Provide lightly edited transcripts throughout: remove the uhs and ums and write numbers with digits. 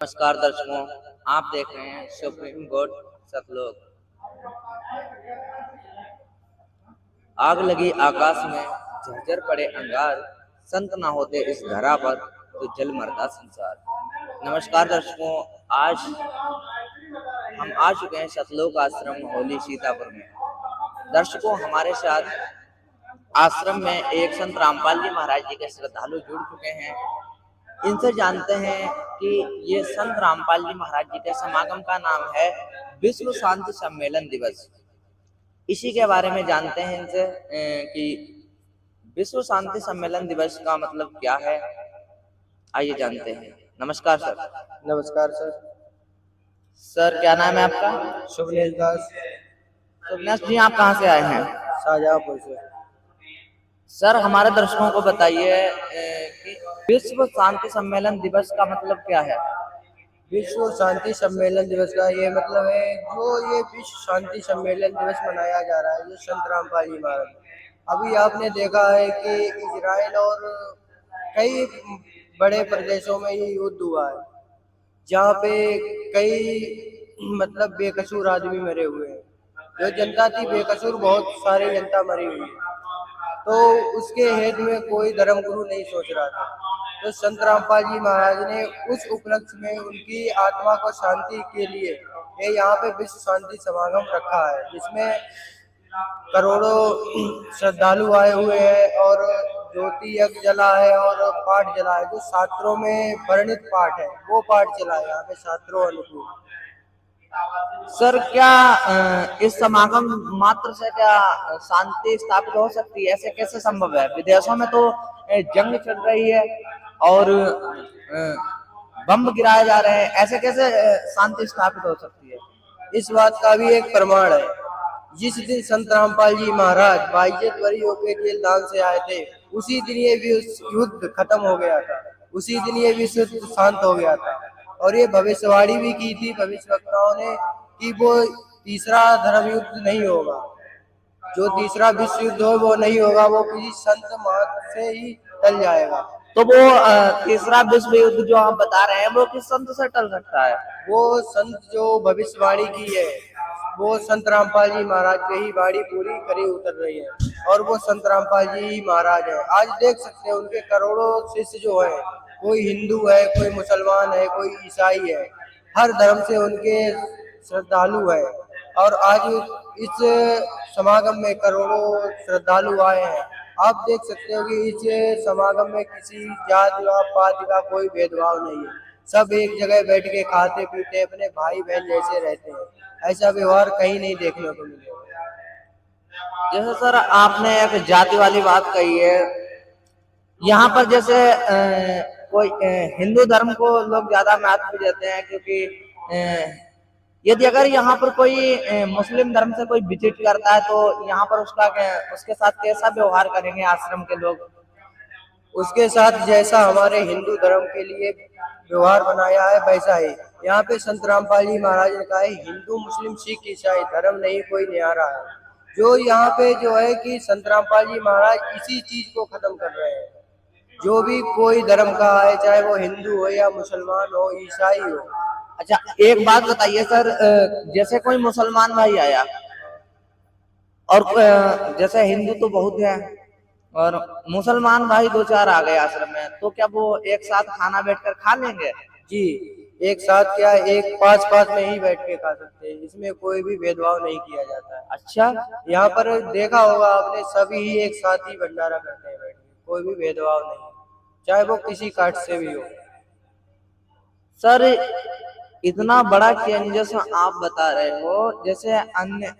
नमस्कार दर्शकों, आप देख रहे हैं सुप्रीम कोर्ट सतलोक। आग लगी आकाश में, झरझर पड़े अंगार, संत ना होते इस धरा पर तो जल मरता संसार। नमस्कार दर्शकों, आज हम आ चुके हैं सतलोक आश्रम होली सीतापुर में। दर्शकों, हमारे साथ आश्रम में एक संत रामपाल जी महाराज जी के श्रद्धालु जुड़ चुके हैं। इनसे जानते हैं कि ये संत रामपाल जी महाराज जी के समागम का नाम है विश्व शांति सम्मेलन दिवस। इसी के बारे में जानते हैं इनसे कि विश्व शांति सम्मेलन दिवस का मतलब क्या है। आइए जानते हैं। नमस्कार सर। नमस्कार सर। सर क्या नाम है आपका? शुभनेश दास। शुभनेश जी, आप कहाँ से आए हैं? शाहजहाँपुर से। सर हमारे दर्शकों को बताइए कि विश्व शांति सम्मेलन दिवस का मतलब क्या है? विश्व शांति सम्मेलन दिवस का ये मतलब है, जो ये विश्व शांति सम्मेलन दिवस मनाया जा रहा है जो संत रामपाल जी महाराज। अभी आपने देखा है कि इजराइल और कई बड़े प्रदेशों में ये युद्ध हुआ है, जहाँ पे कई मतलब बेकसूर आदमी मरे हुए हैं। जो जनता थी बेकसूर, बहुत सारी जनता मरी हुई है। तो उसके हेत में कोई धर्म गुरु नहीं सोच रहा था, तो संत रामपाल जी महाराज ने उस उपलक्ष्य में उनकी आत्मा को शांति के लिए ये यहाँ पे विश्व शांति समागम रखा है, जिसमें करोड़ों श्रद्धालु आए हुए हैं और ज्योति यज्ञ जला है और पाठ जला है। जो शास्त्रों में वर्णित पाठ है वो पाठ चला है यहाँ पे शास्त्रों अनुकूल। सर क्या इस समागम मात्र से क्या शांति स्थापित हो सकती है? ऐसे कैसे संभव है? विदेशों में तो जंग चल रही है और बम गिराए जा रहे हैं, ऐसे कैसे शांति स्थापित हो सकती है? इस बात का भी एक प्रमाण है। जिस दिन संत रामपाल जी महाराज 22 वर्षों के जेलदान से आए थे, उसी दिन ये युद्ध खत्म हो गया था, उसी दिन ये विश्व शांत हो गया था। और ये भविष्यवाणी भी की थी भविष्यवक्ताओं ने कि वो तीसरा धर्म युद्ध नहीं होगा, जो तीसरा विश्व युद्ध हो वो नहीं होगा, वो किसी संत महात्मा से ही टल जाएगा। तो वो तीसरा विश्व युद्ध जो आप बता रहे हैं वो किस संत से टल सकता है? वो संत जो भविष्यवाणी की है वो संत रामपाल जी महाराज पे ही वाणी पूरी करी उतर रही है, और वो संत रामपाल जी महाराज है। आज देख सकते हैं उनके करोड़ों शिष्य जो है, कोई हिंदू है, कोई मुसलमान है, कोई ईसाई है, हर धर्म से उनके श्रद्धालु है। और आज इस समागम में करोड़ों श्रद्धालु आए हैं। आप देख सकते हो कि इस समागम में किसी जाति व पाति का कोई भेदभाव नहीं है। सब एक जगह बैठ के खाते पीते अपने भाई बहन जैसे रहते हैं। ऐसा व्यवहार कहीं नहीं देखने को मिलेगा। जैसे सर आपने एक जाति वाली बात कही है, यहाँ पर जैसे कोई हिंदू धर्म को लोग ज्यादा महत्व देते हैं, क्योंकि यदि अगर यहाँ पर कोई मुस्लिम धर्म से कोई विजिट करता है तो यहाँ पर उसके साथ कैसा व्यवहार करेंगे आश्रम के लोग? उसके साथ जैसा हमारे हिंदू धर्म के लिए व्यवहार बनाया है वैसा ही यहाँ पे संत रामपाल जी महाराज ने कहा है, हिंदू मुस्लिम सिख ईसाई धर्म नहीं कोई न्यारा है। जो यहाँ पे जो है कि संत रामपाल जी महाराज इसी चीज को खत्म कर रहे हैं। जो भी कोई धर्म का है, चाहे वो हिंदू हो या मुसलमान हो, ईसाई हो। अच्छा एक बात बताइए सर, जैसे कोई मुसलमान भाई आया और जैसे हिंदू तो बहुत है और मुसलमान भाई दो चार आ गए आश्रम में, तो क्या वो एक साथ खाना बैठकर खा लेंगे? जी, एक साथ क्या, एक पाँच पाँच में ही बैठ के खा सकते हैं, इसमें कोई भी भेदभाव नहीं किया जाता है। अच्छा, यहाँ पर देखा होगा आपने, सभी ही एक साथ ही भंडारा करते हैं बैठ के, कोई भी भेदभाव नहीं, चाहे वो किसी कास्ट से भी हो। सर इतना बड़ा चेंजेस आप बता रहे हो, जैसे अन्य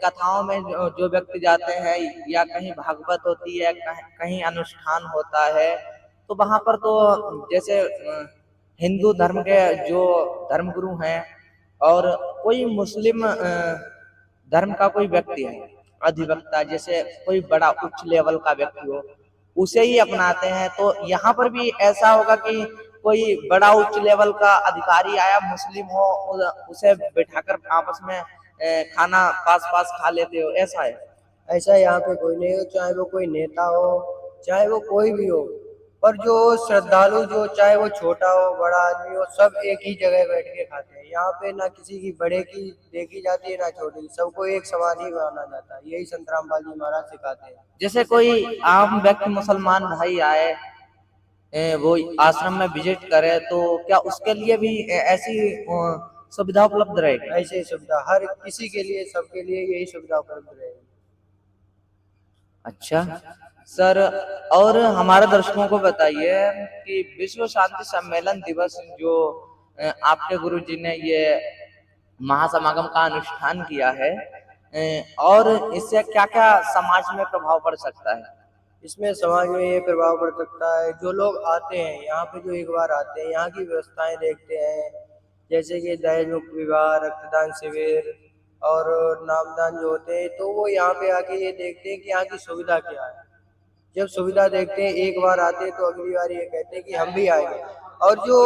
कथाओं में जो व्यक्ति जाते हैं या कहीं भागवत होती है, कहीं अनुष्ठान होता है, तो वहां पर तो जैसे हिंदू धर्म के जो धर्मगुरु हैं और कोई मुस्लिम धर्म का कोई व्यक्ति है अधिवक्ता, जैसे कोई बड़ा उच्च लेवल का व्यक्ति हो, उसे ही अपनाते हैं। तो यहाँ पर भी ऐसा होगा कि कोई बड़ा उच्च लेवल का अधिकारी आया मुस्लिम हो, उसे बिठाकर आपस में खाना पास पास खा लेते हो, ऐसा है? ऐसा यहाँ पे कोई नहीं हो, चाहे वो कोई नेता हो, चाहे वो कोई भी हो, पर जो श्रद्धालु जो चाहे वो छोटा हो बड़ा आदमी हो सब एक ही जगह बैठ के खाते हैं। यहाँ पे ना किसी की बड़े की देखी जाती है ना छोटे की, सबको एक समान ही माना जाता है। यही संत रामपाल जी महाराज सिखाते हैं। जैसे कोई आम व्यक्ति मुसलमान भाई आए, वो आश्रम में विजिट करे, तो क्या उसके लिए भी ऐसी सुविधा उपलब्ध रहेगी? ऐसे ही सुविधा हर किसी के लिए, सबके लिए यही सुविधा उपलब्ध रहेगी। अच्छा सर, और हमारे दर्शकों को बताइए कि विश्व शांति सम्मेलन दिवस जो आपके गुरु जी ने ये महासमागम का अनुष्ठान किया है, और इससे क्या क्या समाज में प्रभाव पड़ सकता है? इसमें समाज में ये प्रभाव पड़ सकता है, जो लोग आते हैं यहाँ पे, जो एक बार आते हैं यहाँ की व्यवस्थाएं देखते हैं, जैसे कि दहेज मुक्त विवाह, रक्तदान शिविर और नामदान जो होते हैं, तो वो यहाँ पे आके ये देखते हैं कि यहाँ की सुविधा क्या है। जब सुविधा देखते हैं एक बार आते हैं तो अगली बार ये कहते हैं कि हम भी आएंगे। और जो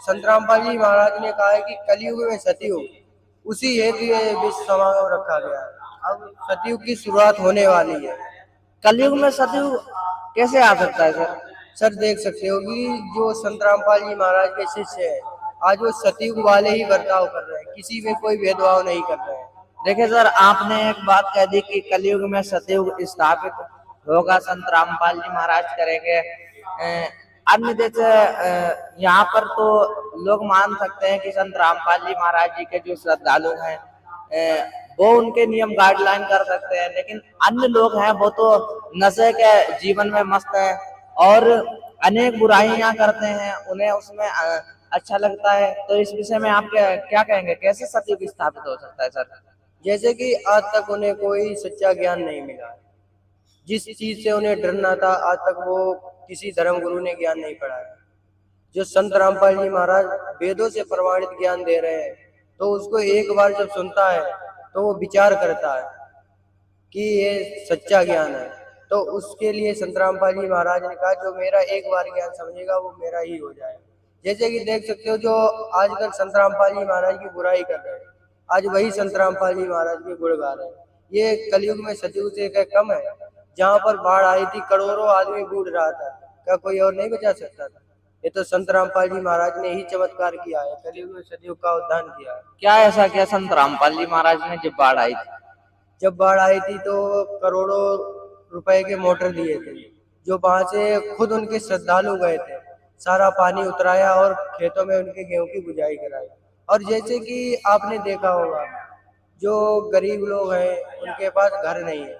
संत रामपाल जी महाराज ने कहा है कि कलयुग में सतयुग, उसी हेतु ये विश्व समागम रखा गया है। अब सतयुग की शुरुआत होने वाली है। कलयुग में सतयुग कैसे आ सकता है सर? सर देख सकते हो कि जो संत रामपाल जी महाराज के शिष्य हैं आज वो सतयुग वाले ही बर्ताव कर रहे हैं, किसी में कोई भेदभाव नहीं कर रहे हैं। देखिए सर, आपने एक बात कह दी कि कलयुग में सतयुग स्थापित होगा, संत रामपाल जी महाराज करेंगे। अन्य जैसे यहाँ पर तो लोग मान सकते हैं कि संत रामपाल जी महाराज जी के जो श्रद्धालु हैं वो उनके नियम गाइडलाइन कर सकते हैं, लेकिन अन्य लोग हैं वो तो नशे के जीवन में मस्त हैं और अनेक बुराइयां करते हैं, उन्हें उसमें अच्छा लगता है। तो इस विषय में आप क्या कहेंगे, कैसे सतयुग स्थापित हो सकता है सर? जैसे कि आज तक उन्हें कोई सच्चा ज्ञान नहीं मिला है, जिस चीज से उन्हें डरना था आज तक वो किसी धर्म गुरु ने ज्ञान नहीं पढ़ाया। जो संत रामपाल जी महाराज वेदों से प्रमाणित ज्ञान दे रहे हैं, तो उसको एक बार जब सुनता है तो वो विचार करता है कि ये सच्चा ज्ञान है। तो उसके लिए संत रामपाल जी महाराज ने कहा जो मेरा एक बार ज्ञान समझेगा वो मेरा ही हो जाएगा। जैसे कि देख सकते हो जो आजकल संत रामपाल जी महाराज की बुराई कर रहे हैं, आज वही संत रामपाल जी महाराज के गुण गा रहे हैं। ये कलयुग में सतयुग से क्या कम है? जहाँ पर बाढ़ आई थी करोड़ों आदमी बूढ़ रहा था, क्या कोई और नहीं बचा सकता था? ये तो संत रामपाल जी महाराज ने ही चमत्कार किया है, कलयुग में सतयुग का उद्धार किया है। क्या ऐसा किया संत रामपाल जी महाराज ने जब बाढ़ आई थी? जब बाढ़ आई थी तो करोड़ों रुपए के मोटर दिए थे, जो वहां से खुद उनके श्रद्धालु गए थे, सारा पानी उतराया और खेतों में उनके गेहूं की बुझाई कराई। और जैसे कि आपने देखा होगा जो गरीब लोग हैं उनके पास घर नहीं है,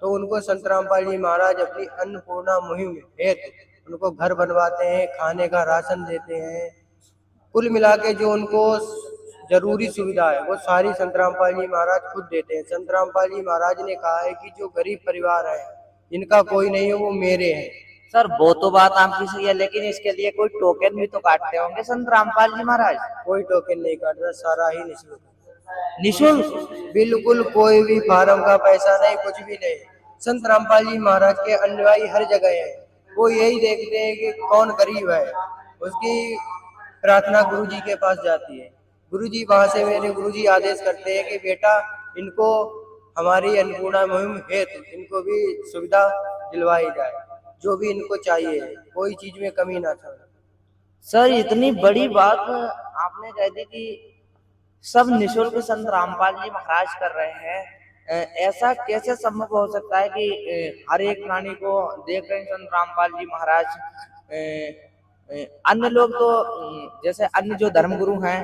तो उनको संत रामपाल जी महाराज अपनी अन्नपूर्णा मुहिम हेतु उनको घर बनवाते हैं, खाने का राशन देते हैं। कुल मिला के जो उनको जरूरी सुविधा है वो सारी संत रामपाल जी महाराज खुद देते हैं। संत रामपाल जी महाराज ने कहा है कि जो गरीब परिवार है जिनका कोई नहीं है वो मेरे हैं। सर वो तो बात आपकी सही है, लेकिन इसके लिए कोई टोकन भी तो काटते होंगे संत रामपाल जी महाराज? कोई टोकन नहीं काटता, सारा ही निःशुल्क। निःशुल्क? बिल्कुल कोई भी फार्म का पैसा नहीं, कुछ भी नहीं। संत रामपाल जी महाराज के अनुयायी हर जगह है, वो यही देखते हैं कि कौन गरीब है, उसकी प्रार्थना गुरु जी के पास जाती है। गुरु जी वहां से मेरे गुरु जी आदेश करते हैं कि बेटा इनको हमारी अन्नपूर्णा मुहिम हेतु इनको भी सुविधा दिलवाई जाए, जो भी इनको चाहिए, कोई चीज में कमी ना छोड़े। सर इतनी बड़ी बात आपने कह दी कि सब निःशुल्क संत रामपाल जी महाराज कर रहे हैं। ऐसा कैसे संभव हो सकता है कि हर एक प्राणी को देख रहे हैं संत रामपाल जी महाराज? अन्य लोग तो जैसे अन्य जो धर्मगुरु हैं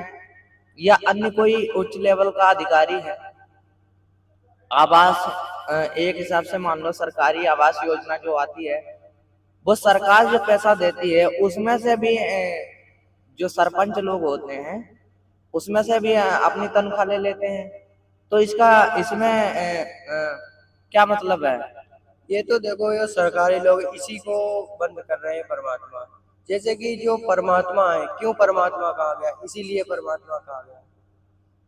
या अन्य कोई उच्च लेवल का अधिकारी है, आवास एक हिसाब से मान लो सरकारी आवास योजना जो आती है, वो सरकार जो पैसा देती है उसमें से भी जो सरपंच लोग होते हैं उसमें से भी अपनी तनख्वाह ले लेते हैं। तो इसका इसमें क्या मतलब है? ये तो देखो ये सरकारी लोग इसी को बंद कर रहे हैं परमात्मा। जैसे कि जो परमात्मा है, क्यों परमात्मा कहा गया? इसीलिए परमात्मा कहा गया।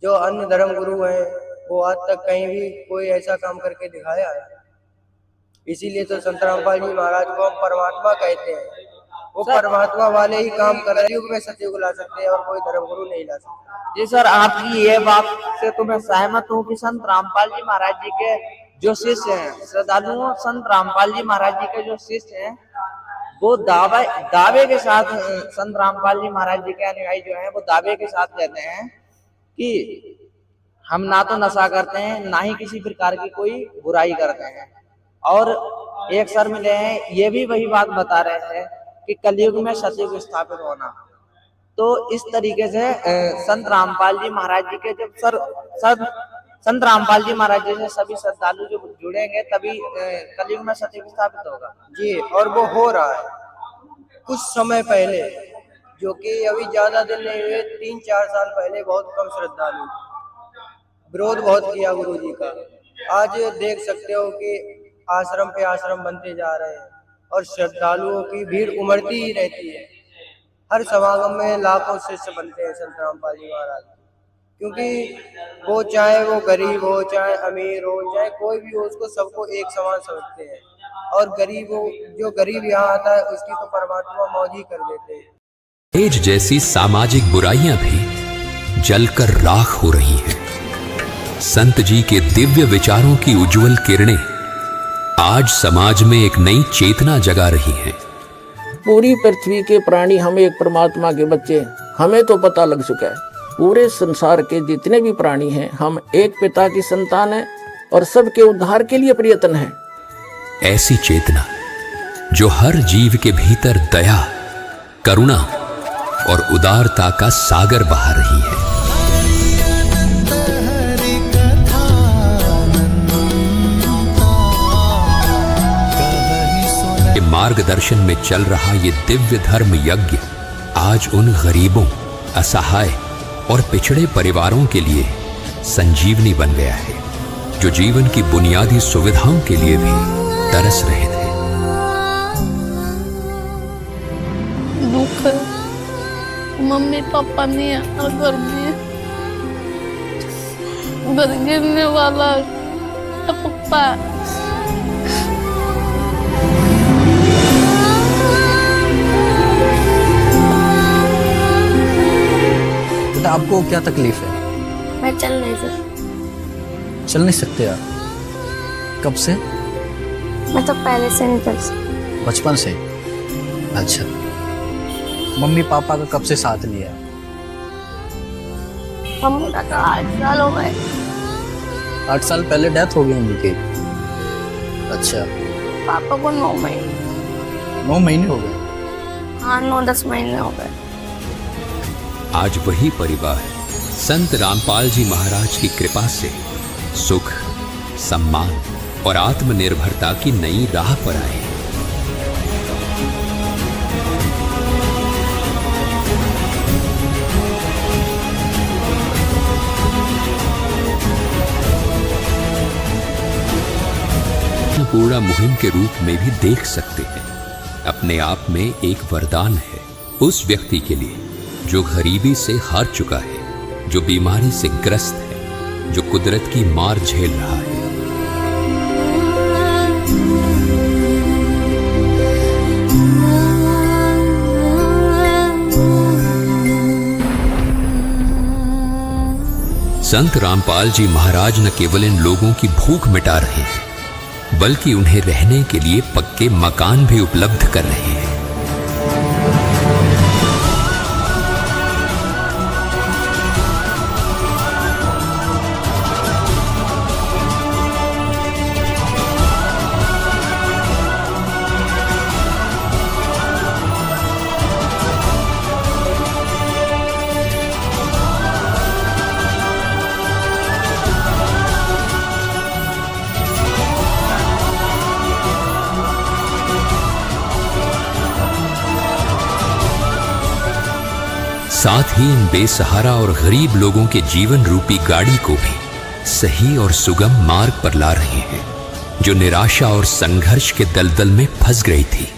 जो अन्य धर्म गुरु हैं वो आज तक कहीं भी कोई ऐसा काम करके दिखाया है? इसीलिए तो संत रामपाल जी महाराज को हम परमात्मा कहते हैं। वो परमात्मा वाले ही काम कर रहे हैं, युग में सतयुग ला सकते हैं और कोई धर्म गुरु नहीं ला सकता। जी सर, आपकी ये बात से तो मैं सहमत हूँ कि संत रामपाल जी महाराज जी के जो शिष्य हैं, श्रद्धालुओं संत रामपाल जी महाराज जी के जो शिष्य हैं वो दावे के साथ संत रामपाल जी महाराज जी के अनुयायी जो हैं वो दावे के साथ कहते हैं कि हम ना तो नशा करते हैं, ना ही किसी प्रकार की कोई बुराई करते हैं। और एक सर मिले हैं, ये भी वही बात बता रहे हैं कि कलयुग में सतयुग स्थापित होना। तो इस तरीके से संत रामपाल जी महाराज जी के जब संत रामपाल जी महाराज जी से सभी श्रद्धालु जो जुड़ेंगे तभी कलयुग में सतयुग स्थापित होगा जी। और वो हो रहा है कुछ समय पहले, जो कि अभी ज्यादा दिन नहीं हुए, 3-4 साल पहले बहुत कम श्रद्धालु, विरोध बहुत किया गुरु जी का। आज देख सकते हो कि आश्रम पे आश्रम बनते जा रहे हैं और श्रद्धालुओं की भीड़ उमड़ती ही रहती है। हर समागम में लाखों शिष्य बनते हैं संत रामपाल जी महाराज, क्योंकि वो चाहे वो गरीब हो, चाहे अमीर हो, चाहे कोई भी हो, उसको सबको एक समान समझते हैं। और गरीब हो, जो गरीब यहाँ आता है उसकी तो परमात्मा मौज ही कर देते हैं। दहेज जैसी सामाजिक बुराइयां भी जलकर राख हो रही हैं। संत जी के दिव्य विचारों की उज्जवल किरणें आज समाज में एक नई चेतना जगा रही हैं। पूरी पृथ्वी के प्राणी हम एक परमात्मा के बच्चे, हमें तो पता लग चुका है। पूरे संसार के जितने भी प्राणी हैं हम एक पिता की संतान हैं और सबके उद्धार के लिए प्रयत्न है। ऐसी चेतना जो हर जीव के भीतर दया, करुणा और उदारता का सागर बहा रही है। मार्गदर्शन में चल रहा ये दिव्य धर्म यज्ञ आज उन गरीबों, असहाय और पिछड़े परिवारों के लिए संजीवनी बन गया है, जो जीवन की बुनियादी सुविधाओं के लिए भी तरस रहे थे। दुख है, मम्मी पापा नहीं है और घर में घर गिरने वाला पप्पा। आपको क्या तकलीफ है? मैं चल नहीं सकती। चल नहीं सकते आप? कब से? मैं तो पहले से नहीं चल सकती। बचपन से? अच्छा। मम्मी पापा का कब से साथ लिया? मम्मी का तो 8 साल हो गए। 8 साल पहले डेथ हो गई उनकी? अच्छा। पापा को 9 महीने। 9 महीने हो गए? हाँ, 9-10 महीने हो गए। आज वही परिवार संत रामपाल जी महाराज की कृपा से सुख, सम्मान और आत्मनिर्भरता की नई राह पर आए। पूरा मुहिम के रूप में भी देख सकते हैं। अपने आप में एक वरदान है उस व्यक्ति के लिए जो गरीबी से हार चुका है, जो बीमारी से ग्रस्त है, जो कुदरत की मार झेल रहा है। संत रामपाल जी महाराज न केवल इन लोगों की भूख मिटा रहे हैं, बल्कि उन्हें रहने के लिए पक्के मकान भी उपलब्ध कर रहे हैं। साथ ही इन बेसहारा और गरीब लोगों के जीवन रूपी गाड़ी को भी सही और सुगम मार्ग पर ला रहे हैं, जो निराशा और संघर्ष के दलदल में फंस गई थी।